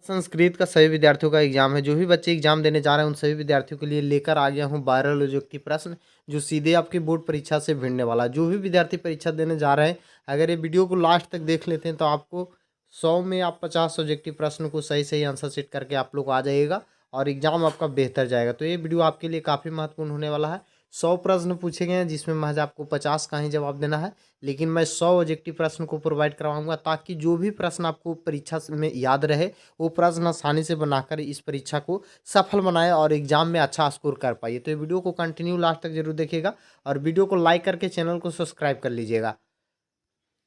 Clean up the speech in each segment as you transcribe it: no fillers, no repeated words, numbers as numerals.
संस्कृत का सभी विद्यार्थियों का एग्जाम है। जो भी बच्चे एग्जाम देने जा रहे हैं उन सभी विद्यार्थियों के लिए लेकर आ गया हूँ वायरल ऑब्जेक्टिव प्रश्न, जो सीधे आपकी बोर्ड परीक्षा से भिड़ने वाला है। जो भी विद्यार्थी परीक्षा देने जा रहे हैं, अगर ये वीडियो को लास्ट तक देख लेते हैं तो आपको 100 में आप 50 ऑब्जेक्टिव प्रश्न को सही सही आंसर सेट करके आप लोग आ जाइएगा और एग्जाम आपका बेहतर जाएगा। तो ये वीडियो आपके लिए काफ़ी महत्वपूर्ण होने वाला है। 100 प्रश्न पूछे गए हैं जिसमें महज आपको 50 का ही जवाब देना है, लेकिन मैं 100 ऑब्जेक्टिव प्रश्न को प्रोवाइड करवाऊंगा ताकि जो भी प्रश्न आपको परीक्षा में याद रहे वो प्रश्न आसानी से बनाकर इस परीक्षा को सफल बनाए और एग्जाम में अच्छा स्कोर कर पाइए। तो ये वीडियो को कंटिन्यू लास्ट तक जरूर देखिएगा और वीडियो को लाइक करके चैनल को सब्सक्राइब कर लीजिएगा।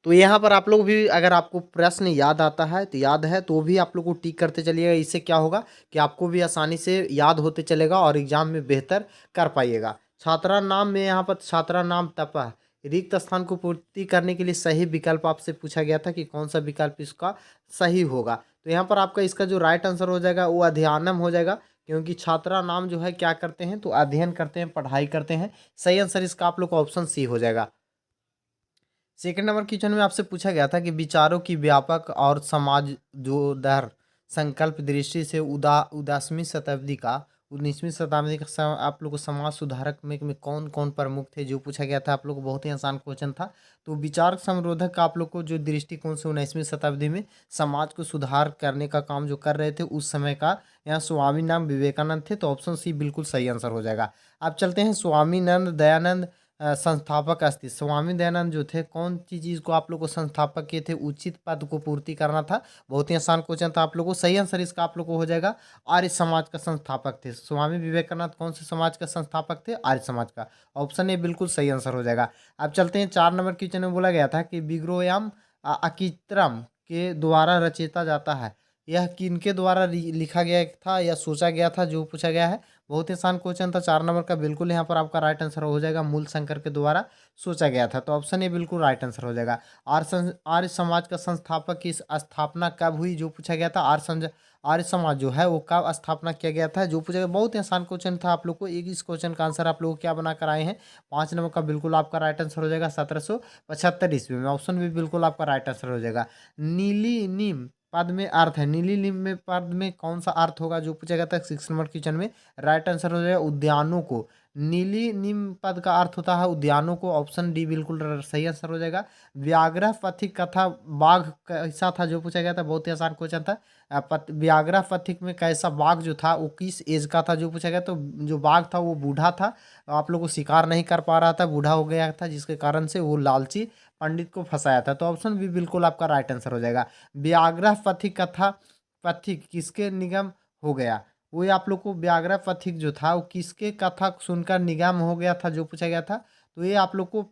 तो यहाँ पर आप लोग भी अगर आपको प्रश्न याद आता है तो याद है तो भी आप लोग को टिक करते चलिएगा। इससे क्या होगा कि आपको भी आसानी से याद होते चलेगा और एग्जाम में बेहतर कर पाइएगा। छात्रा नाम में यहाँ पर छात्रा नाम तपह रिक्त स्थान को पूर्ति करने के लिए सही विकल्प आपसे पूछा गया था कि कौन सा विकल्प इसका सही होगा। तो यहाँ पर आपका इसका जो राइट आंसर हो जाएगा वो अध्ययनम हो जाएगा, क्योंकि छात्रा नाम जो है क्या करते हैं तो अध्ययन करते हैं, पढ़ाई करते हैं। सही आंसर इसका आप लोग का ऑप्शन सी हो जाएगा। सेकंड नंबर क्वेश्चन में आपसे पूछा गया था कि विचारों की व्यापक और समाज जोदर संकल्प दृष्टि से उदासवीं शताब्दी का 19वीं शताब्दी का आप लोग को समाज सुधारक में कौन कौन प्रमुख थे, जो पूछा गया था। आप लोग को बहुत ही आसान क्वेश्चन था। तो विचार संरोधक का आप लोग को जो दृष्टिकोण से 19वीं शताब्दी में समाज को सुधार करने का काम जो कर रहे थे उस समय का, यहाँ स्वामी नाम विवेकानंद थे। तो ऑप्शन सी बिल्कुल सही आंसर हो जाएगा। अब चलते हैं स्वामी नंद दयानंद संस्थापक अस्थित। स्वामी दयानंद जो थे कौन सी चीज़ को आप लोग को संस्थापक किए थे, उचित पद को पूर्ति करना था। बहुत ही आसान क्वेश्चन था आप लोगों को। सही आंसर इसका आप लोग को हो जाएगा आर्य समाज का संस्थापक थे। स्वामी विवेकानंद कौन से समाज का संस्थापक थे, आर्य समाज का। ऑप्शन ए बिल्कुल सही आंसर हो जाएगा। अब चलते हैं 4 नंबर क्वेश्चन में बोला गया था कि विग्रोयाम अकित्रम के द्वारा रचेता जाता है। यह किनके द्वारा लिखा गया था या सोचा गया था, जो पूछा गया है। बहुत ही आसान क्वेश्चन था 4 नंबर का। बिल्कुल यहाँ पर आपका राइट आंसर हो जाएगा मूल शंकर के द्वारा सोचा गया था। तो ऑप्शन ए बिल्कुल राइट आंसर हो जाएगा। आर्य समाज का संस्थापक की स्थापना कब हुई, जो पूछा गया था। आर्य समाज जो है वो कब स्थापना किया गया था, जो पूछा गया। बहुत ही आसान क्वेश्चन था आप लोग को। एक इस क्वेश्चन का आंसर आप लोग क्या बना कर आए हैं। 5 नंबर का बिल्कुल आपका राइट आंसर हो जाएगा 1775 ईस्वी में। ऑप्शन भी बिल्कुल आपका राइट आंसर हो जाएगा। नीली नीम पद में अर्थ है। नीली नीम में पद में कौन सा अर्थ होगा, जो पूछा गया था 6 नंबर क्वेश्चन में। राइट आंसर हो जाएगा उद्यानों को। नीली नीम पद का अर्थ होता है उद्यानों को। ऑप्शन डी बिल्कुल सही आंसर हो जाएगा। व्याघ्र पथिक कथा बाघ कैसा था, जो पूछा गया था। बहुत ही आसान क्वेश्चन था। व्याघ्र पथिक में कैसा बाघ जो था वो किस एज का था, जो पूछा गया। तो जो बाघ था वो बूढ़ा था, आप लोग को शिकार नहीं कर पा रहा था, बूढ़ा हो गया था, जिसके कारण से वो लालची पंडित को फंसाया था। तो ऑप्शन भी बिल्कुल आपका राइट आंसर हो जाएगा। व्याघ्र पथिक कथा पथिक किसके निगम हो गया, वो आप लोग को व्याघ्र पथिक जो था वो किसके कथा सुनकर निगम हो गया था, जो पूछा गया था। तो ये आप लोग को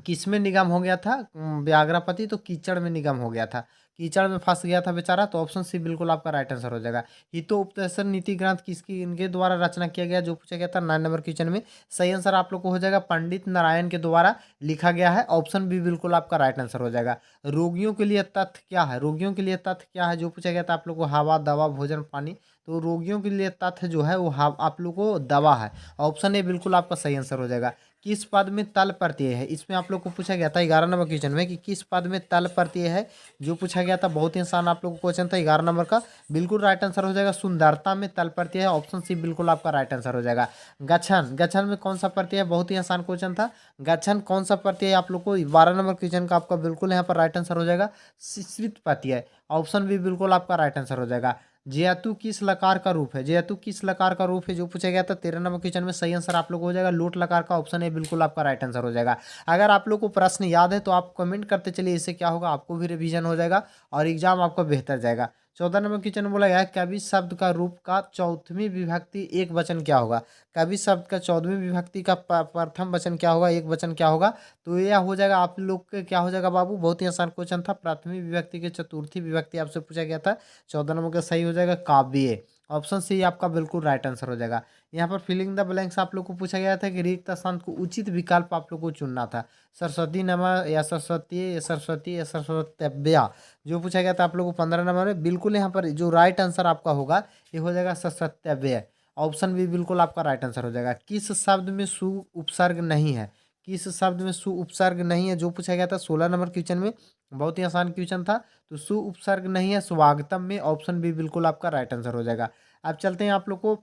किस में निगम हो गया था, व्याघ्रपति तो कीचड़ में निगम हो गया था, कीचड़ में फंस गया था बेचारा। तो ऑप्शन सी बिल्कुल आपका राइट आंसर हो जाएगा। हितो उपदेशन नीति ग्रंथ किसकी इनके द्वारा रचना किया गया, जो पूछा गया था 9 नंबर क्वेश्चन में। सही आंसर आप लोग को हो जाएगा पंडित नारायण के द्वारा लिखा गया है। ऑप्शन भी बिल्कुल आपका राइट आंसर हो जाएगा। रोगियों के लिए तथ्य क्या है, रोगियों के लिए तथ्य क्या है, जो पूछा गया था आप लोग को। हवा, दवा, भोजन, पानी। तो रोगियों के लिए तथ्य जो है वो आप लोग को दवा है। ऑप्शन ए बिल्कुल आपका सही आंसर हो जाएगा। किस पद में तल प्रत्यय है, इसमें आप लोग को पूछा गया था 11 नंबर क्वेश्चन में कि किस पद में तल प्रत्यय है, जो पूछा गया था। बहुत ही आसान आप लोग को क्वेश्चन था 11 नंबर का। बिल्कुल राइट आंसर हो जाएगा सुंदरता में तल प्रत्यय है। ऑप्शन सी बिल्कुल आपका राइट आंसर हो जाएगा। गठन, गठन में कौन सा प्रत्यय है, बहुत ही आसान क्वेश्चन था। गठन कौन सा प्रत्यय है आप लोग को, 12 नंबर क्वेश्चन का आपका बिल्कुल यहाँ पर राइट आंसर हो जाएगा शिश्रित प्रत्यय। ऑप्शन भी बिल्कुल आपका राइट आंसर हो जाएगा। जेतु किस लकार का रूप है, जेतु किस लकार का रूप है, जो पूछा गया था 13 नंबर क्वेश्चन में। सही आंसर आप लोग हो जाएगा लोट लकार का। ऑप्शन ए बिल्कुल आपका राइट आंसर हो जाएगा। अगर आप लोग को प्रश्न याद है तो आप कमेंट करते चलिए, इससे क्या होगा आपको भी रिवीजन हो जाएगा और एग्जाम आपका बेहतर जाएगा। 14 नंबर क्वेश्चन में बोला गया है कवि शब्द का रूप का चौथवी विभक्ति एक वचन क्या होगा। कवि शब्द का 14वीं विभक्ति का प्रथम वचन क्या होगा, एक वचन क्या होगा। तो यह हो जाएगा आप लोग के क्या हो जाएगा बाबू, बहुत ही आसान क्वेश्चन था। प्रथमी विभक्ति के चतुर्थी विभक्ति आपसे पूछा गया था। 14 नंबर का सही हो जाएगा काव्य। ऑप्शन सी आपका बिल्कुल राइट आंसर हो जाएगा। यहाँ पर फिलिंग द ब्लैंक्स आप लोग को पूछा गया था कि रिक्त स्थान को उचित विकल्प आप लोग को चुनना था। सरस्वती नमः या सरस्वती या सरस्वती या सरस्वत्यव्या, जो पूछा गया था आप लोग को 15 नंबर में। बिल्कुल यहाँ पर जो राइट आंसर आपका होगा ये हो जाएगा सरस्वत्यव्य। ऑप्शन भी बिल्कुल आपका राइट आंसर हो जाएगा। किस शब्द में सु उपसर्ग नहीं है, किस शब्द में सु उपसर्ग नहीं है, जो पूछा गया था 16 नंबर क्वेश्चन में। बहुत ही आसान क्वेश्चन था। तो सु उपसर्ग नहीं है स्वागतम में, ऑप्शन बी बिल्कुल आपका राइट आंसर हो जाएगा। अब चलते हैं आप लोग को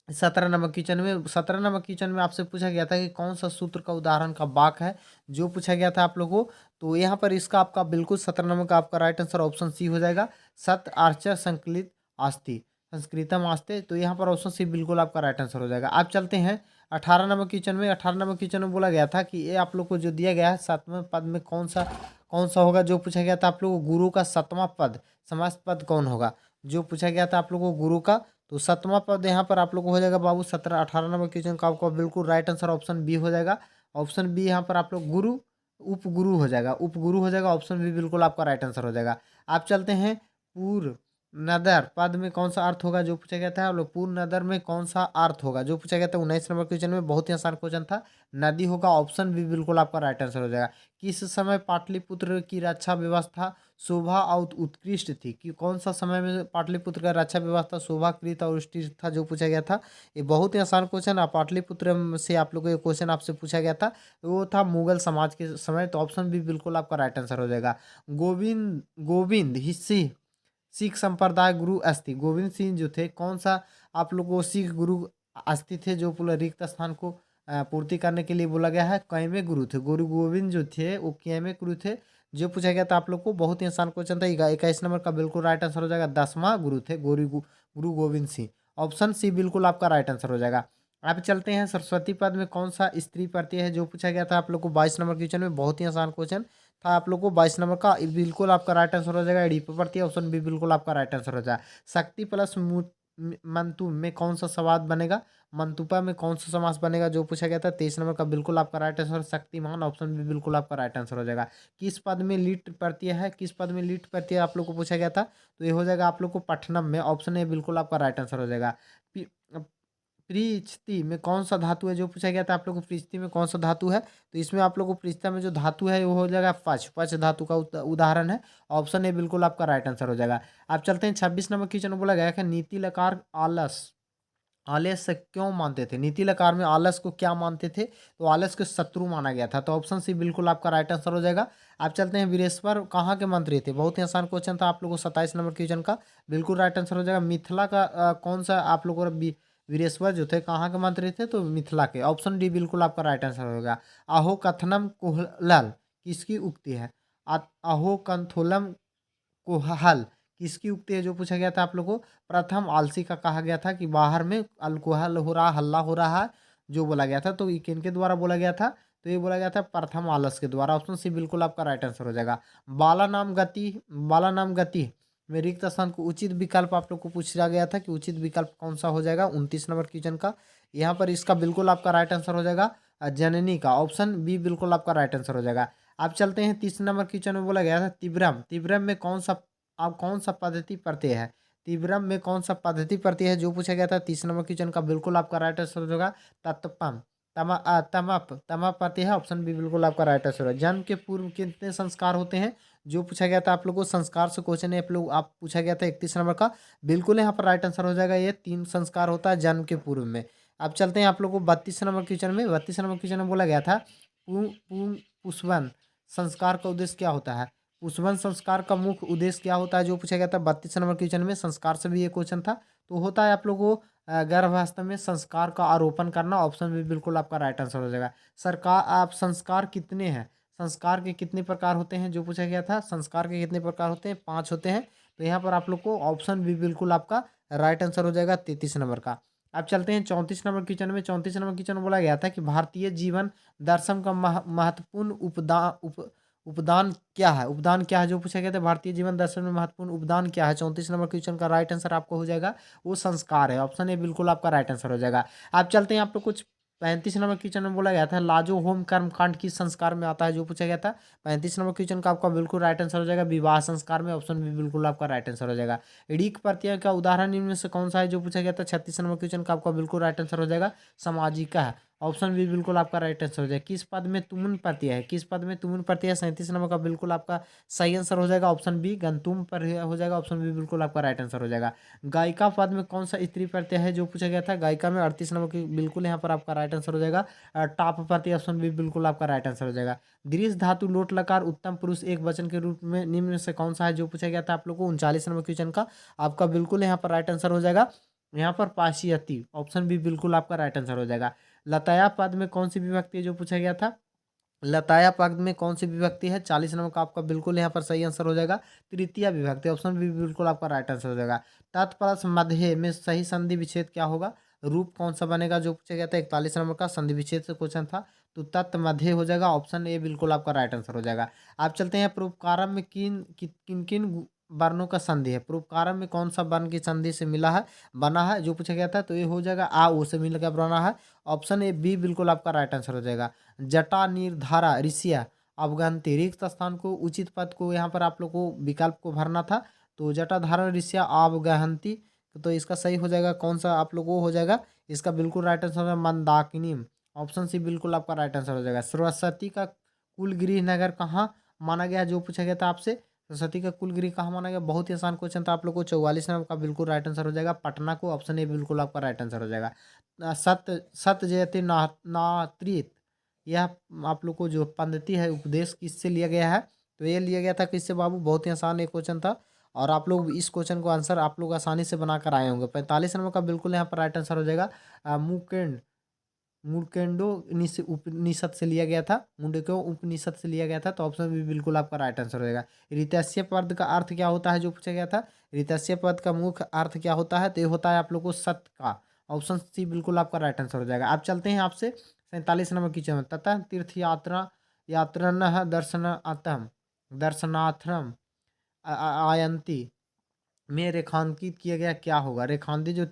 17 नंबर क्वेश्चन में। 17 नंबर क्वेश्चन में आपसे पूछा गया था कि कौन सा सूत्र का उदाहरण का वाक है, जो पूछा गया था आप लोगों को। तो यहाँ पर इसका आपका बिल्कुल 17 नंबर का आपका राइट आंसर ऑप्शन सी हो जाएगा। सत आर्चर संकलित आस्ति संस्कृतम आस्ते, तो यहाँ पर ऑप्शन सी बिल्कुल आपका राइट आंसर हो जाएगा। आप चलते हैं 18 नंबर क्वेश्चन में। 18 नंबर क्वेश्चन में बोला गया था कि ये आप लोग को जो दिया गया है 7वें पद में कौन सा होगा, जो पूछा गया था आप लोग को गुरु का 7वां पद समास पद कौन होगा, जो पूछा गया था आप लोग को गुरु का। तो 7वां पद यहाँ पर आप लोग को हो जाएगा बाबू 18 नंबर क्वेश्चन का आपको बिल्कुल राइट आंसर ऑप्शन बी हो जाएगा। ऑप्शन बी यहाँ पर आप लोग गुरु उपगुरु हो जाएगा, उपगुरु हो जाएगा। ऑप्शन बी बिल्कुल आपका राइट आंसर हो जाएगा। आप चलते हैं पूर्व नदर पद में कौन सा अर्थ होगा, जो पूछा गया था। आप लोग पूर्ण नदर में कौन सा अर्थ होगा, जो पूछा गया था 19 नंबर क्वेश्चन में। बहुत ही आसान क्वेश्चन था, नदी होगा। ऑप्शन बी बिल्कुल आपका राइट आंसर हो जाएगा। किस समय पाटलिपुत्र की रक्षा व्यवस्था शोभा और उत्कृष्ट थी, कि कौन सा समय में पाटलिपुत्र का रक्षा व्यवस्था शोभाकृत और उत्कृष्ट था, जो पूछा गया था। ये बहुत ही आसान क्वेश्चन है। पाटलिपुत्र से आप लोग को ये क्वेश्चन आपसे पूछा गया था, वो था मुगल समाज के समय। तो ऑप्शन बी बिल्कुल आपका राइट आंसर हो जाएगा। गोविंद गोविंद हिस्सी सिख संप्रदाय गुरु अस्थि, गोविंद सिंह जो थे कौन सा आप लोग को सिख गुरु अस्थि थे, जो पूरा रिक्त स्थान को पूर्ति करने के लिए बोला गया है। कैमे गुरु थे गुरु गोविंद जो थे, वो कैमे गुरु थे, जो पूछा गया था आप लोग को। बहुत ही आसान क्वेश्चन था। 21 नंबर का बिल्कुल राइट आंसर हो जाएगा। 10वां गुरु थे गुरु गोविंद सिंह। ऑप्शन सी बिल्कुल आपका राइट आंसर हो जाएगा। आप चलते हैं सरस्वती पद में कौन सा स्त्री प्रत्यय है, जो पूछा गया था आप लोग को 22 नंबर क्वेश्चन में। बहुत ही आसान क्वेश्चन था आप लोग को। 22 नंबर का बिल्कुल आपका राइट आंसर हो जाएगा। एडी पे पड़ती है, ऑप्शन बी बिल्कुल आपका राइट आंसर हो जाएगा। शक्ति प्लस मंतु में कौन सा समास बनेगा, मंतुपा में कौन सा समास बनेगा, जो पूछा गया था। 23 नंबर का बिल्कुल आपका right answer Shaktiman, option B बिल्कुल आपका राइट आंसर हो जाएगा। किस पद में लीट प्रत्यय है, किस पद में लीट प्रत्यय आप लोग को पूछा गया था, तो ये हो जाएगा आप लोग को पठनम में। ऑप्शन ए बिल्कुल आपका राइट आंसर हो जाएगा। पृछ्ती में कौन सा धातु है, जो पूछा गया था आप लोग को। पृछ्ती में कौन सा धातु है, तो इसमें आप लोग को पृछता में जो धातु है वो हो जाएगा पच, पच धातु का उदाहरण है। ऑप्शन ए बिल्कुल आपका राइट आंसर हो जाएगा। आप चलते हैं 26 नंबर क्वेश्चन में। बोला गया कि नीति लकार आलस आलस क्यों मानते थे, नीति लकार में आलस को क्या मानते थे, तो आलस के शत्रु माना गया था। तो ऑप्शन सी बिल्कुल आपका राइट आंसर हो जाएगा। आप चलते हैं वीरेश्वर कहाँ के मंत्री थे। बहुत ही आसान क्वेश्चन था आप लोगों को। 27 नंबर क्वेश्चन का बिल्कुल राइट आंसर हो जाएगा। मिथिला का कौन सा आप लोगों को वीरेश्वर जो थे कहाँ के मंत्री थे, तो मिथिला के। ऑप्शन डी बिल्कुल आपका राइट आंसर होगा। अहो कथनम कोहलल किसकी उक्ति है, अहो कंथोलम कोहल किसकी उक्ति है, जो पूछा गया था आप लोगों को। प्रथम आलसी का कहा गया था कि बाहर में अल्कोहल हो रहा, हल्ला हो रहा है, जो बोला गया था। तो ये किनके द्वारा बोला गया था, तो ये बोला गया था प्रथम आलस के द्वारा। ऑप्शन सी बिल्कुल आपका राइट आंसर हो जाएगा। बाला नाम गति में रिक्त स्थान को उचित विकल्प आप लोग को पूछा गया था कि उचित विकल्प कौन सा हो जाएगा 29 नंबर क्वेश्चन का। यहाँ पर इसका बिल्कुल आपका राइट आंसर हो जाएगा जननी का। ऑप्शन बी बिल्कुल आपका राइट आंसर हो जाएगा। आप चलते हैं 30 नंबर क्वेश्चन में। बोला गया था तिब्रम, तिब्रम में कौन सा अब कौन सा पद्धति प्रत्यय है, तिब्रम में कौन सा पद्धति प्रत्यय है, जो पूछा गया था। 30 नंबर क्वेश्चन का बिल्कुल आपका राइट आंसर होगा तत्पम तमा प्रत्यय है। ऑप्शन बी बिल्कुल आपका राइट आंसर है। जन्म के पूर्व कितने संस्कार होते हैं, जो पूछा गया था आप लोगों को। संस्कार से क्वेश्चन है आप पूछा गया था 31 नंबर का। बिल्कुल यहाँ पर राइट आंसर हो जाएगा। ये 3 संस्कार होता है जन्म के पूर्व में। अब चलते हैं आप लोग को 32 नंबर क्वेश्चन में। 32 नंबर क्वेश्चन में बोला गया था पुष्पन संस्कार का उद्देश्य क्या होता है, पुष्पन संस्कार का मुख्य उद्देश्य क्या होता है, जो पूछा गया था 32 नंबर क्वेश्चन में। संस्कार से भी ये क्वेश्चन था। तो होता है आप लोगों को गर्भावस्था में संस्कार का आरोपण करना। ऑप्शन भी बिल्कुल आपका राइट आंसर हो जाएगा। सरकार आप संस्कार कितने हैं, संस्कार के कितने प्रकार होते हैं, जो पूछा गया था। संस्कार के कितने प्रकार होते हैं, 5 होते हैं। तो यहाँ पर आप लोग को ऑप्शन भी बिल्कुल आपका राइट आंसर हो जाएगा 33 नंबर का। अब चलते हैं 34 नंबर क्वेश्चन में। 34 नंबर क्वेश्चन में बोला गया था कि भारतीय जीवन दर्शन का महत्वपूर्ण उपदान क्या है, उपदान क्या है, जो पूछा गया था। भारतीय जीवन दर्शन में महत्वपूर्ण उपदान क्या है, 34 नंबर क्वेश्चन का राइट आंसर आपको हो जाएगा वो संस्कार है। ऑप्शन ए बिल्कुल आपका राइट आंसर हो जाएगा। आप चलते हैं आप लोग कुछ 35 नंबर क्वेश्चन में। बोला गया था लाजो होम कर्मकांड किस संस्कार में आता है, जो पूछा गया था। 35 नंबर क्वेश्चन का आपका बिल्कुल राइट आंसर हो जाएगा विवाह संस्कार में। ऑप्शन बी बिल्कुल आपका राइट आंसर हो जाएगा। ऋक प्रत्यय का उदाहरण इनमें से कौन सा है, जो पूछा गया था। 36 नंबर क्वेश्चन का आपका बिल्कुल राइट आंसर हो जाएगा सामाजिक है। ऑप्शन बी बिल्कुल आपका राइट आंसर हो जाएगा। किस पद में तुमुन प्रत्यय है, किस पद में तुमुन प्रत्यय है, 37 नंबर का बिल्कुल आपका सही आंसर हो जाएगा ऑप्शन बी गंतुम पर हो जाएगा, ऑप्शन बी बिल्कुल आपका राइट आंसर हो जाएगा। गायिका पद में कौन सा स्त्री प्रत्यय है जो पूछा गया था, गायिका में 38 नंबर की बिल्कुल यहाँ पर आपका राइट आंसर हो जाएगा। टाप प्रत्यय ऑप्शन बी बिल्कुल आपका राइट आंसर हो जाएगा। दृढ़ धातु लोट लकार उत्तम पुरुष एक वचन के रूप में निम्न में से कौन सा है जो पूछा गया था आप लोग को 39 नंबर क्वेश्चन का, आपका बिल्कुल यहाँ पर राइट आंसर हो जाएगा यहाँ पर पाशियति, ऑप्शन बी बिल्कुल आपका राइट आंसर हो जाएगा। लताया पद में कौन सी विभक्ति है जो पूछा गया था, लताया पद में कौन सी विभक्ति है, 40 नंबर का आपका बिल्कुल यहाँ पर सही आंसर हो जाएगा तृतीय विभक्ति, ऑप्शन बी बिल्कुल आपका राइट आंसर हो जाएगा। तत्परस मध्य में सही संधि विच्छेद क्या होगा, रूप कौन सा बनेगा जो पूछा गया था 41 नंबर का संधि विच्छेद से क्वेश्चन था, तो तत् मध्य हो जाएगा, ऑप्शन ए बिल्कुल आपका राइट आंसर हो जाएगा। आप चलते हैं परोपकारम में किन किन वर्णों का संधि है, परोपकारम में कौन सा वर्ण की संधि से मिला है बना है जो पूछा गया था, तो ये हो जाएगा आ ओ से मिल कर बना है, ऑप्शन ए बी बिल्कुल आपका राइट आंसर हो जाएगा। जटा निर्धारा ऋषिया अवगंती रिक्त स्थान को उचित पद को यहाँ पर आप लोग को विकल्प को भरना था, तो जटाधारा ऋषिया अवगहंती, तो इसका सही हो जाएगा कौन सा आप लोग को हो जाएगा, इसका बिल्कुल राइट आंसर है मंदाकिनी, ऑप्शन सी बिल्कुल आपका राइट आंसर हो जाएगा। सरस्वती का कुल गृह नगर कहाँ माना गया जो पूछा गया था आपसे, सरस्वती का कुल गृह कहाँ माना गया, बहुत ही आसान क्वेश्चन था आप लोग को, 44 नंबर का बिल्कुल राइट आंसर हो जाएगा पटना को, ऑप्शन ए बिल्कुल आपका राइट आंसर हो जाएगा। सत्य सत्य जयते नात्रित, यह आप लोग को जो पंक्ति है उपदेश किससे लिया गया है, तो ये लिया गया था किससे बाबू, बहुत ही आसान एक क्वेश्चन था और आप लोग इस क्वेश्चन को आंसर आप लोग आसानी से बनाकर आए होंगे। 45 नंबर का बिल्कुल यहाँ पर राइट आंसर हो जाएगा मुकेंड मुकेंडो उपनिषद से लिया गया था, मुंडको उपनिषद से लिया गया था, तो ऑप्शन बी बिल्कुल आपका राइट आंसर हो जाएगा। ऋतस्य पद का अर्थ क्या होता है जो पूछा गया था, ऋतस्य पद का मुख्य अर्थ क्या होता है, तो ये होता है आप लोग को सत्य का, ऑप्शन सी बिल्कुल आपका राइट आंसर हो जाएगा। आप चलते हैं आपसे 47 नंबर की चरण, तथा तीर्थ यात्रा यात्रा दर्शनार्थम आयंती में रेखांकित किया गया क्या होगा, रेखांकित जो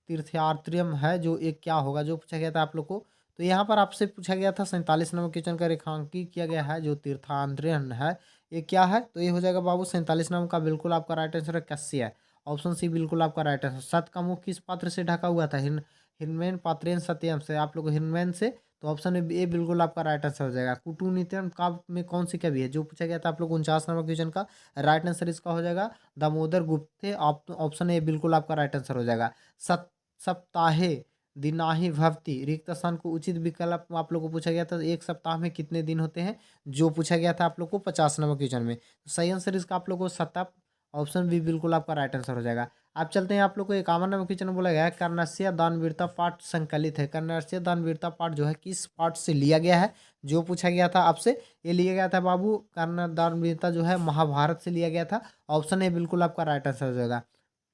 तीर्थयात्रियम है जो एक क्या होगा जो पूछा गया था आप लोग को, तो यहाँ पर आपसे पूछा गया था 47 नंबर क्वेश्चन का रेखांकित किया गया है जो तीर्थांतरण है ये क्या है, तो ये हो जाएगा बाबू 47 नंबर का बिल्कुल आपका राइट आंसर है कस्य, ऑप्शन सी बिल्कुल आपका राइट आंसर। सत का मुख किस पात्र से ढका हुआ था, हिरण्मयन पात्रेन सत्यम से, आप लोग हिरण्मयन से, तो ऑप्शन ए बिल्कुल आपका राइट आंसर हो जाएगा। कुटुनित्यम काव्य में कौन सी कवि है जो पूछा गया था आप लोग 49 नंबर क्वेश्चन का, राइट आंसर इसका हो जाएगा दामोदर गुप्त थे, ऑप्शन ए बिल्कुल आपका राइट आंसर हो जाएगा। सप्ताहे दिनाहि भवति रिक्त स्थान को उचित विकल्प आप लोग को पूछा गया था, एक सप्ताह में कितने दिन होते हैं जो पूछा गया था आप लोग को 50 नंबर क्वेश्चन में, तो सही आंसर इसका आप लोग को सतप, ऑप्शन बी बिल्कुल आपका राइट आंसर हो जाएगा। आप चलते हैं आप लोग को 51 नंबर क्वेश्चन में बोला गया है कर्णस्य दानवीरता पाठ संकलित है, कर्णस्य दानवीरता पाठ जो है किस पाठ से लिया गया है जो पूछा गया था आपसे, ये लिया गया था बाबू कर्ण दानवीरता जो है महाभारत से लिया गया था, ऑप्शन ए बिल्कुल आपका राइट आंसर हो जाएगा।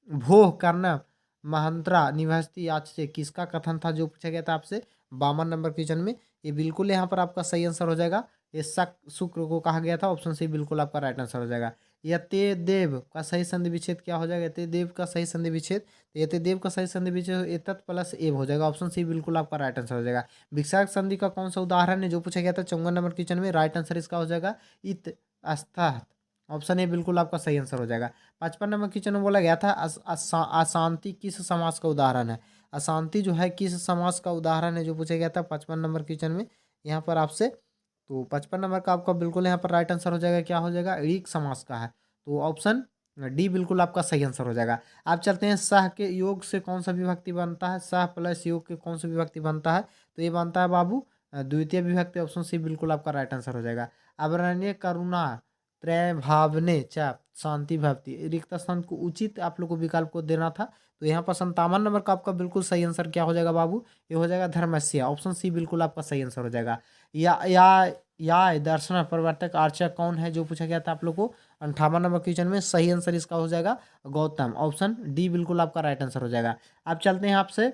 भोह कर्ण महंत्रा निवासी आज से किसका कथन था जो पूछा गया था आपसे 52 नंबर क्वेश्चन में, ये बिल्कुल यहाँ पर आपका सही आंसर हो जाएगा, ये शक शुक्र को कहा गया था, ऑप्शन सी बिल्कुल आपका राइट आंसर हो जाएगा। यते देव का सही संधि विच्छेद क्या हो जाएगा, यते देव का सही संधि विच्छेद, तो यते देव का सही संधि विच्छेद एतत् प्लस एव हो जाएगा, ऑप्शन सी बिल्कुल आपका राइट आंसर हो जाएगा। विकर्षक संधि का कौन सा उदाहरण है जो पूछा गया था 54 नंबर क्वेश्चन में, राइट आंसर इसका हो जाएगा इत अस्थात, ऑप्शन ए बिल्कुल आपका सही आंसर हो जाएगा। 55 नंबर क्वेश्चन में बोला गया था अशांति किस समास का उदाहरण है, अशांति जो है किस समास का उदाहरण है जो पूछा गया था 55 नंबर क्वेश्चन में यहाँ पर आपसे, तो 55 नंबर का आपका बिल्कुल यहाँ पर राइट आंसर हो जाएगा क्या हो जाएगा ऋक समास का है, तो ऑप्शन डी बिल्कुल आपका सही आंसर हो जाएगा। आप चलते हैं सह के योग से कौन सा विभक्ति बनता है, सह प्लस योग के कौन सा विभक्ति बनता है, तो ये बनता है बाबू द्वितीय विभक्ति, ऑप्शन सी बिल्कुल आपका राइट आंसर हो जाएगा। अवरण्य करुणा त्रय भावने चा शांति भक्ति रिक्त स्थान को उचित आप लोग को विकल्प को देना था, तो यहाँ पर 57 नंबर का आपका बिल्कुल सही आंसर क्या हो जाएगा बाबू, ये हो जाएगा धर्मस्य, ऑप्शन सी बिल्कुल आपका सही आंसर हो जाएगा। या दर्शन प्रवर्तक आर्चर कौन है जो पूछा गया था आप लोग को 58 नंबर क्वेश्चन में, सही आंसर इसका हो जाएगा गौतम, ऑप्शन डी बिल्कुल आपका राइट आंसर हो जाएगा। आप चलते हैं आपसे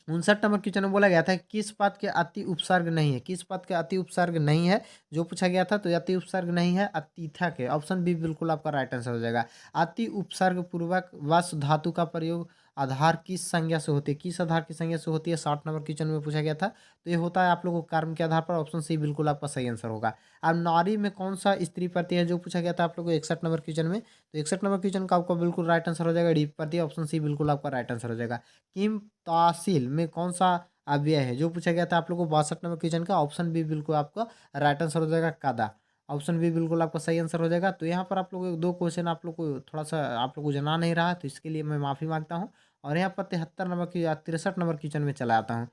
59 नंबर क्वेश्चन में बोला गया था किस पद के अति उपसर्ग नहीं है, किस पद के अति उपसर्ग नहीं है जो पूछा गया था, तो अति उपसर्ग नहीं है अतिथा के, ऑप्शन बी बिल्कुल आपका राइट आंसर हो जाएगा। अति उपसर्ग पूर्वक वस धातु का प्रयोग आधार किस संज्ञा से होती है, किस आधार की संज्ञा से होती है 60 नंबर क्वेश्चन में पूछा गया था, तो ये होता है आप लोगों को कर्म के आधार पर, ऑप्शन सी बिल्कुल आपका सही आंसर होगा। अब नारी में कौन सा स्त्री प्रत्यय है जो पूछा गया था आप लोगों को 61 नंबर क्वेश्चन में, तो 61 नंबर क्वेश्चन का आपका बिल्कुल राइट आंसर हो जाएगा डी प्रत्यय, ऑप्शन सी बिल्कुल आपका राइट आंसर हो जाएगा। किम तहसील में कौन सा अव्यय है। जो पूछा गया था आप लोग को 62 नंबर क्वेश्चन का, ऑप्शन बी बिल्कुल आपका राइट आंसर हो जाएगा कादा। ऑप्शन बी बिल्कुल आपका सही आंसर हो जाएगा। तो यहाँ पर आप लोग को 2 क्वेश्चन आप लोग को थोड़ा सा आप लोग को जना नहीं रहा, तो इसके लिए मैं माफ़ी मांगता हूँ। और यहाँ पर 73 नंबर की 63 नंबर क्वेश्चन में चला आता हूँ।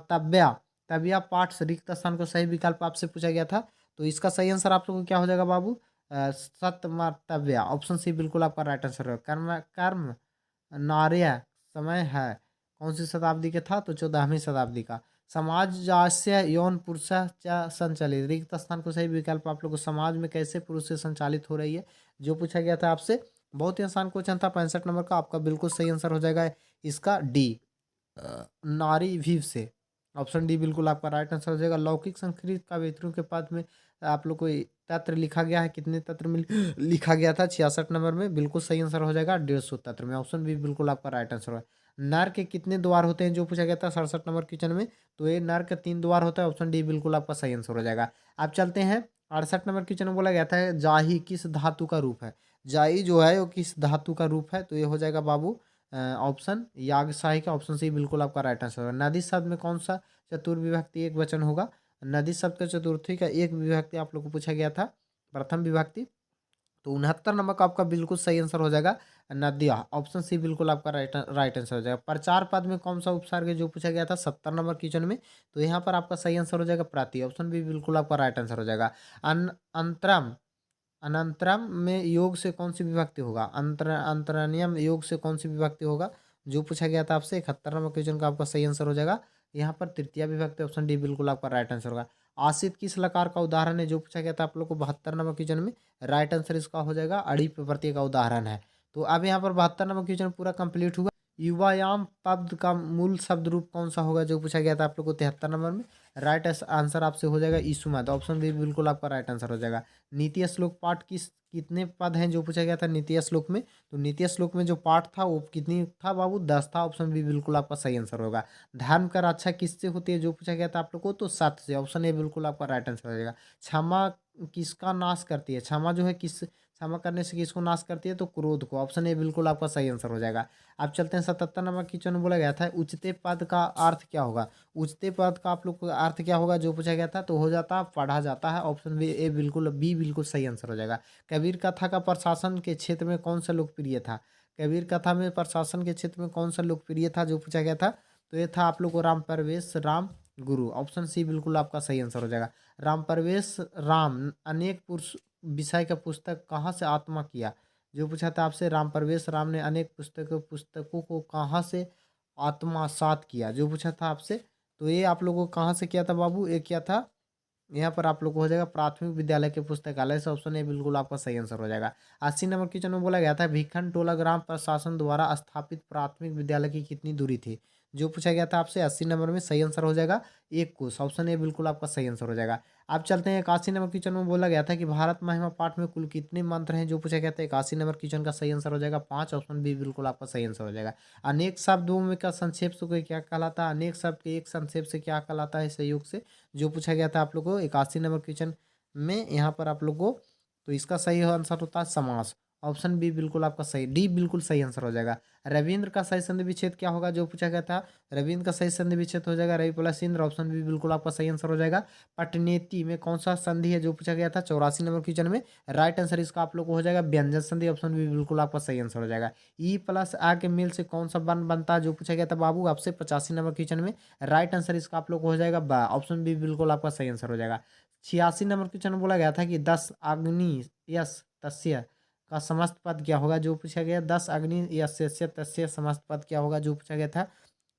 तव्या तव्या पाठ से रिक्त स्थान को सही विकल्प आपसे पूछा गया था। तो इसका सही आंसर आप लोग को क्या हो जाएगा बाबू? सतमर्तव्या। ऑप्शन सी बिल्कुल आपका राइट आंसर है। कर्म कर्म नार्य समय है कौन सी शताब्दी के था? तो 14वीं शताब्दी का। समाजास्य यौन पुरुष संचालित, रिक्त स्थान को सही विकल्प आप लोग को समाज में कैसे पुरुष से संचालित हो रही है, जो पूछा गया था आपसे। बहुत ही आसान क्वेश्चन था 65 नंबर का। आपका बिल्कुल सही आंसर हो जाएगा इसका डी, नारी भीव से। ऑप्शन डी बिल्कुल आपका राइट आंसर हो जाएगा। लौकिक संस्कृत कवित्रियों के पद में आप लोग को तत्र लिखा गया है, कितने तत्र में लिखा गया था? 66 नंबर में। बिल्कुल सही आंसर हो जाएगा 150 तत्र में। ऑप्शन बी बिल्कुल आपका राइट आंसर है। नर के कितने द्वार होते हैं, जो पूछा गया था 67 नंबर क्वेश्चन में? तो ये नर के 3 द्वार होता है। ऑप्शन डी बिल्कुल आपका सही आंसर हो जाएगा। आप चलते हैं 68 नंबर क्वेश्चन में बोला गया था जाही किस धातु का रूप है? जाही जो है वो किस धातु का रूप है? तो ये हो जाएगा बाबू ऑप्शन यागशाही का। ऑप्शन सी बिल्कुल आपका राइट आंसर होगा। नदी शब्द में कौन सा चतुर्विभक्ति एक वचन होगा? नदी शब्द का चतुर्थी का एक विभक्ति आप लोग को पूछा गया था, प्रथम विभक्ति। तो 69 नंबर का आपका बिल्कुल सही आंसर हो जाएगा नदिया। ऑप्शन सी बिल्कुल आपका राइट आंसर हो जाएगा। प्रचार पद में कौन सा उपसर्ग है, जो पूछा गया था 70 नंबर क्वेश्चन में? तो यहाँ पर आपका सही आंसर हो जाएगा प्राति। ऑप्शन बी बिल्कुल आपका राइट आंसर हो जाएगा। अंतरम अनंतरम में योग से कौन सी विभक्ति होगा? अंतरनियम योग से कौन सी विभक्ति होगा, जो पूछा गया था आपसे? 71 नंबर क्वेश्चन का आपका सही आंसर हो जाएगा यहाँ पर तृतीय विभक्ति। ऑप्शन डी बिल्कुल आपका राइट आंसर होगा। आशित किस लकार का उदाहरण है, जो पूछा गया था आप लोग को 72 नंबर क्वेश्चन में? राइट आंसर इसका हो जाएगा अड़ी प्रत्यय का उदाहरण है। तो अब यहाँ पर 72 नंबर क्वेश्चन पूरा कंप्लीट हुआ। युवायाम पद का मूल शब्द रूप कौन सा होगा, जो पूछा गया था आप लोग को 73 नंबर में? राइट आंसर आपसे हो जाएगा ईसुमत। ऑप्शन बी बिल्कुल आपका राइट आंसर हो जाएगा। नीति श्लोक पाठ कितने पद हैं, जो पूछा गया था नीति श्लोक में? तो नीति श्लोक में जो पाठ था वो कितनी था बाबू? 10 था। ऑप्शन बी बिल्कुल आपका सही आंसर होगा। धर्म का रक्षा किससे होती है, जो पूछा गया था आप लोग को? तो सत्य से। ऑप्शन ए बिल्कुल आपका राइट आंसर हो जाएगा। क्षमा किसका नाश करती है? क्षमा जो है क्षमा करने से किसको नाश करती है? तो क्रोध को। ऑप्शन ए बिल्कुल आपका सही आंसर हो जाएगा। अब चलते हैं 77 नंबर क्वेश्चन में बोला गया था उच्चते पद का अर्थ क्या होगा? उच्चते पद का आप लोग को अर्थ क्या होगा, जो पूछा गया था? तो हो जाता पढ़ा जाता है। ऑप्शन बी बिल्कुल सही आंसर हो जाएगा। कबीर कथा का प्रशासन के क्षेत्र में कौन सा लोकप्रिय था? कबीर कथा में प्रशासन के क्षेत्र में कौन सा लोकप्रिय था, जो पूछा गया था? तो ये था आप लोग को राम परवेश राम गुरु। ऑप्शन सी बिल्कुल आपका सही आंसर हो जाएगा। राम परवेश राम अनेक पुरुष विषय का पुस्तक कहाँ से आत्मा किया, जो पूछा था आपसे? राम परवेश राम ने अनेक पुस्तकों को कहाँ से आत्मसात किया, जो पूछा था आपसे? तो ये आप लोगों को कहाँ से किया था बाबू? ये किया था यहाँ पर आप लोग को हो जाएगा प्राथमिक विद्यालय के पुस्तकालय से। ऑप्शन ए बिल्कुल आपका सही आंसर हो जाएगा। 80 नंबर क्वेश्चन में बोला गया था भिखन टोला ग्राम प्रशासन द्वारा स्थापित प्राथमिक विद्यालय की कितनी दूरी थी, जो पूछा गया था आपसे? 80 नंबर में सही आंसर हो जाएगा 1 कोस। ऑप्शन ए बिल्कुल आपका सही आंसर हो जाएगा। आप चलते हैं 81 नंबर क्वेश्चन में बोला गया था कि भारत महिमा पाठ में कुल कितने मंत्र हैं, जो पूछा गया था? 81 नंबर क्वेश्चन का सही आंसर हो जाएगा 5। ऑप्शन बी बिल्कुल आपका सही आंसर हो जाएगा। अनेक शब्दों में का संक्षेप से क्या कहलाता है? अनेक शब्द के एक संक्षेप से क्या कहलाता है, संयोग से, जो पूछा गया था आप लोग को 81 नंबर क्वेश्चन में? यहाँ पर आप लोग को तो इसका सही आंसर होता है समास। ऑप्शन बी बिल्कुल आपका सही, डी बिल्कुल सही आंसर हो जाएगा। रविंद्र का सही संधि विच्छेद क्या होगा, जो पूछा गया था? रविंद्र का सही संधि विच्छेद हो जाएगा Ravi plus Indra. Option B बिल्कुल आपका सही आंसर हो जाएगा। पटनेती में कौन सा संधि है, जो पूछा गया था 84 नंबर क्वेश्चन में? राइट आंसर इसका आप लोग को हो जाएगा व्यंजन संधि। ऑप्शन बी बिल्कुल आपका सही आंसर हो जाएगा। ई प्लस आ के मेल से कौन सा बन बनता है, जो पूछा गया था बाबू आपसे 85 नंबर क्वेश्चन में? राइट आंसर इसका आप लोग को हो जाएगा बा। ऑप्शन बी बिल्कुल आपका सही आंसर हो जाएगा। 86 नंबर क्वेश्चन में बोला गया था कि 10 अग्नि यस तस्य का समस्त पद क्या होगा, जो पूछा गया? 10 अग्नि यस्य तस्य समस्त पद क्या होगा, जो पूछा गया था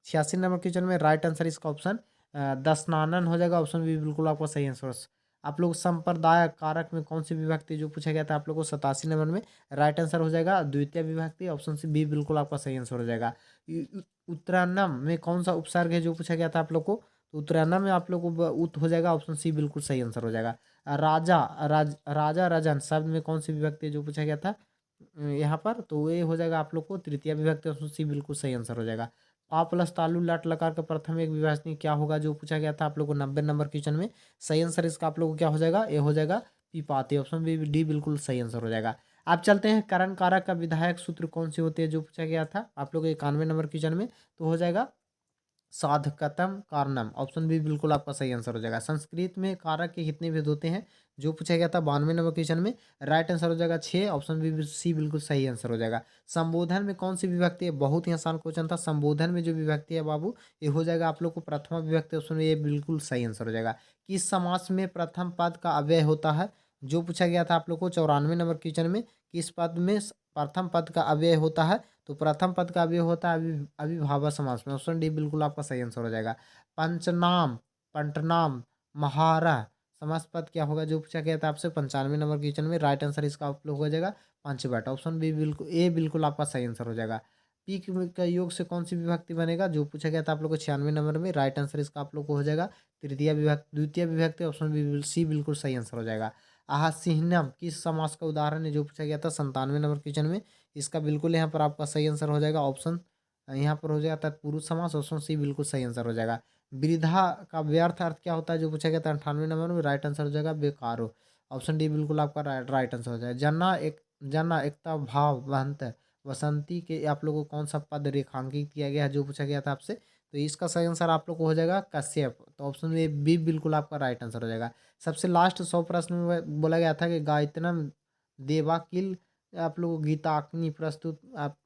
86 नंबर क्वेश्चन में? राइट आंसर इसका ऑप्शन दशनानन हो जाएगा। ऑप्शन बी बिल्कुल आपका सही आंसर। आप लोग संप्रदाय कारक में कौन सी विभक्ति, जो पूछा गया था आप लोग को 87 नंबर में? राइट आंसर हो जाएगा द्वितीय विभक्ति। ऑप्शन सी बी बिल्कुल आपका सही आंसर हो जाएगा। उत्तरान्नम में कौन सा उपसर्ग है, जो पूछा गया था आप लोग को? तो उत्तरान्नम में आप लोग को उत हो जाएगा। ऑप्शन सी बिल्कुल सही आंसर हो जाएगा। राजा राजन शब्द में कौन सी विभक्ति है, जो पूछा गया था यहाँ पर? तो ये हो जाएगा आप लोग को तृतीय विभक्ति। ऑप्शन सी बिल्कुल सही आंसर हो जाएगा। पा प्लस तालु लाट लकार का प्रथम एक विभाजनी क्या होगा, जो पूछा गया था आप लोग को 90 नंबर क्वेश्चन में? सही आंसर इसका आप लोग को क्या हो जाएगा? ये हो जाएगा पिपाती। ऑप्शन बी डी बिल्कुल सही आंसर हो जाएगा। आप चलते हैं करण कारक का विधायक सूत्र कौन सी होती है, जो पूछा गया था आप लोग को 91 नंबर क्वेश्चन में? तो हो जाएगा साधकतम कारणम, ऑप्शन बी बिल्कुल आपका सही आंसर हो जाएगा। संस्कृत में कारक के कितने भेद होते हैं, जो पूछा गया था 92 नंबर क्वेश्चन में। राइट आंसर हो जाएगा 6, ऑप्शन बी सी बिल्कुल सही आंसर हो जाएगा। संबोधन में कौन सी विभक्ति है, बहुत ही आसान क्वेश्चन था। संबोधन में जो विभक्ति है बाबू, ये हो जाएगा आप लोग को प्रथमा विभक्ति, ऑप्शन में ये बिल्कुल सही आंसर हो जाएगा। किस समास में प्रथम पद का अव्यय होता है, जो पूछा गया था आप लोग को 94 नंबर क्वेश्चन में। किस पद में प्रथम पद का अव्यय होता है, तो प्रथम पद का अव्यय होता है अविभाज्य समास में, ऑप्शन डी बिल्कुल आपका सही आंसर हो जाएगा। पंचनाम, पंटनाम, महारह समास पद क्या होगा, जो पूछा गया था आपसे 95 नंबर क्वेश्चन में। राइट आंसर इसका आप लोग हो जाएगा पंचवट, ऑप्शन बी बिल्कुल ए बिल्कुल आपका सही आंसर हो जाएगा। पी का योग से कौन सी विभक्ति बनेगा, जो पूछा गया था आप लोग को 96 नंबर में। राइट आंसर इसका आप लोग को हो जाएगा तृतीय विभक्ति, द्वितीय विभक्ति, ऑप्शन बी सी बिल्कुल सही आंसर हो जाएगा। आहसिन्नम किस समास का उदाहरण है, जो पूछा गया था 97 नंबर क्वेश्चन में। इसका बिल्कुल यहाँ पर आपका सही आंसर हो जाएगा ऑप्शन, यहाँ पर हो जाएगा तत्पुरुष समास, ऑप्शन सी बिल्कुल सही आंसर हो जाएगा। वृद्धा का व्यर्थ अर्थ क्या होता है, जो पूछा गया था 98 नंबर में। राइट आंसर हो जाएगा बेकारो, ऑप्शन डी बिल्कुल आपका राइट आंसर हो जाएगा। जना एकता भाव वहंत वसंती के आप लोगों को कौन सा पद रेखांकित किया गया है, जो पूछा गया था आपसे, तो इसका सही आंसर आप लोग को हो जाएगा कश्यप, तो ऑप्शन ए बी बिल्कुल आपका राइट आंसर हो जाएगा। सबसे लास्ट 100 प्रश्न में बोला गया था कि गायत्नम देवाकिल आप लोगों को गीताग्नि प्रस्तुत आप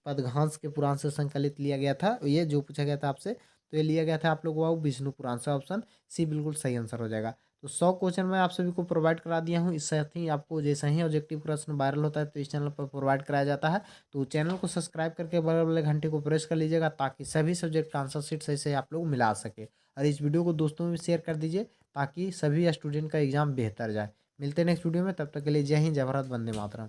पदघांस के पुराण से संकलित लिया गया था, ये जो पूछा गया था आपसे, तो ये लिया गया था आप लोग को विष्णु पुराण से, ऑप्शन सी बिल्कुल सही आंसर हो जाएगा। तो 100 क्वेश्चन मैं आप सभी को प्रोवाइड करा दिया हूँ। इस साथ ही आपको जैसा ही ऑब्जेक्टिव प्रश्न वायरल होता है तो इस चैनल पर प्रोवाइड कराया जाता है, तो चैनल को सब्सक्राइब करके बगल वाले घंटे को प्रेस कर लीजिएगा, ताकि सभी सब्जेक्ट का आंसर शीट सही से आप लोग मिला सके। और इस वीडियो को दोस्तों में शेयर कर दीजिए, ताकि सभी स्टूडेंट का एग्जाम बेहतर जाए। मिलते हैं नेक्स्ट वीडियो में, तब तक के लिए जय हिंद, जय भारत, वंदे मातरम।